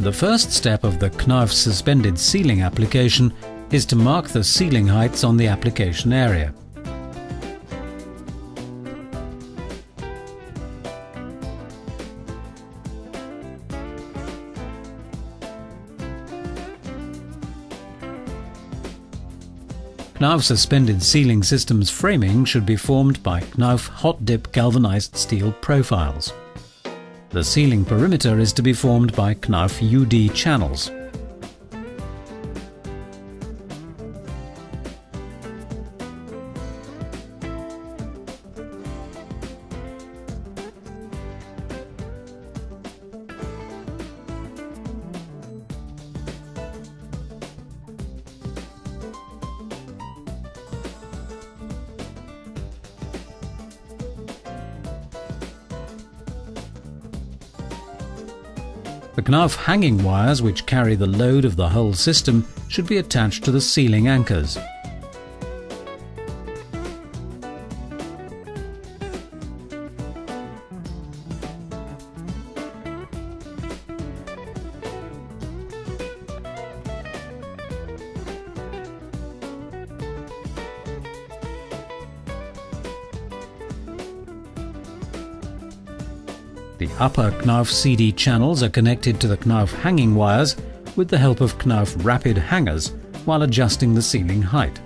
The first step of the Knauf suspended sealing application is to mark the sealing heights on the application area. Knauf suspended sealing system's framing should be formed by Knauf hot-dip galvanized steel profiles. The sealing perimeter is to be formed by Knauf UD channels. The Knauf hanging wires which carry the load of the whole system should be attached to the sealing anchors. The upper Knauf CD channels are connected to the Knauf hanging wires with the help of Knauf rapid hangers while adjusting the sealing height.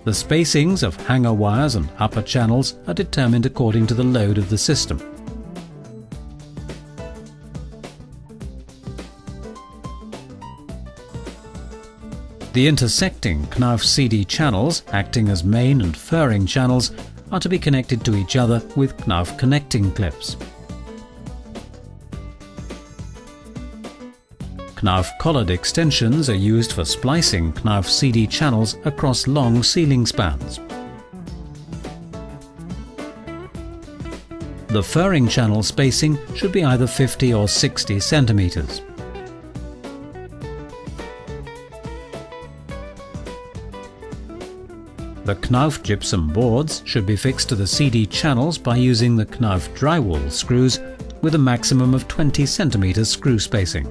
The spacings of hanger wires and upper channels are determined according to the load of the system. The intersecting Knauf CD channels, acting as main and furring channels, are to be connected to each other with Knauf connecting clips. Knauf collared extensions are used for splicing Knauf CD channels across long sealing spans. The furring channel spacing should be either 50 or 60 centimeters. The Knauf gypsum boards should be fixed to the CD channels by using the Knauf drywall screws with a maximum of 20 cm screw spacing.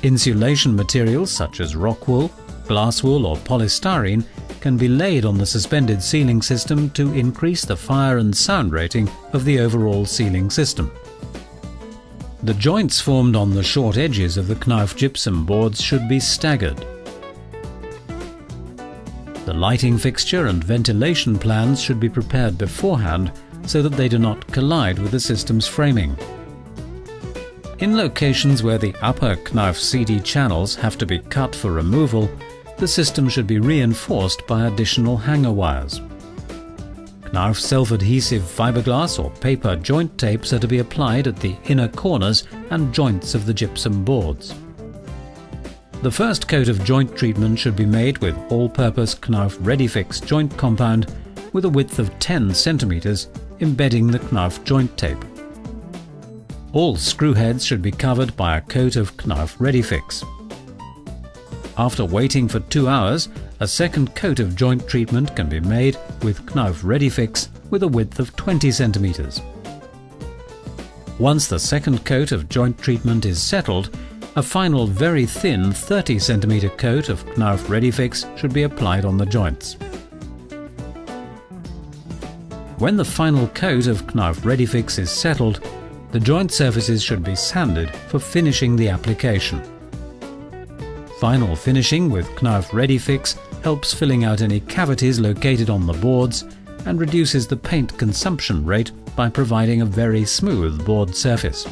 Insulation materials such as rock wool, glass wool or polystyrene can be laid on the suspended sealing system to increase the fire and sound rating of the overall sealing system. The joints formed on the short edges of the Knauf gypsum boards should be staggered. The lighting fixture and ventilation plans should be prepared beforehand so that they do not collide with the system's framing. In locations where the upper Knauf CD channels have to be cut for removal, the system should be reinforced by additional hanger wires. Knauf self-adhesive fiberglass or paper joint tapes are to be applied at the inner corners and joints of the gypsum boards. The first coat of joint treatment should be made with all-purpose Knauf ReadyFix joint compound with a width of 10 cm, embedding the Knauf joint tape. All screw heads should be covered by a coat of Knauf ReadyFix. After waiting for 2 hours, a second coat of joint treatment can be made with Knauf ReadyFix with a width of 20 cm. Once the second coat of joint treatment is settled, a final very thin 30 cm coat of Knauf ReadyFix should be applied on the joints. When the final coat of Knauf ReadyFix is settled, the joint surfaces should be sanded for finishing the application. Final finishing with Knauf ReadyFix helps filling out any cavities located on the boards and reduces the paint consumption rate by providing a very smooth board surface.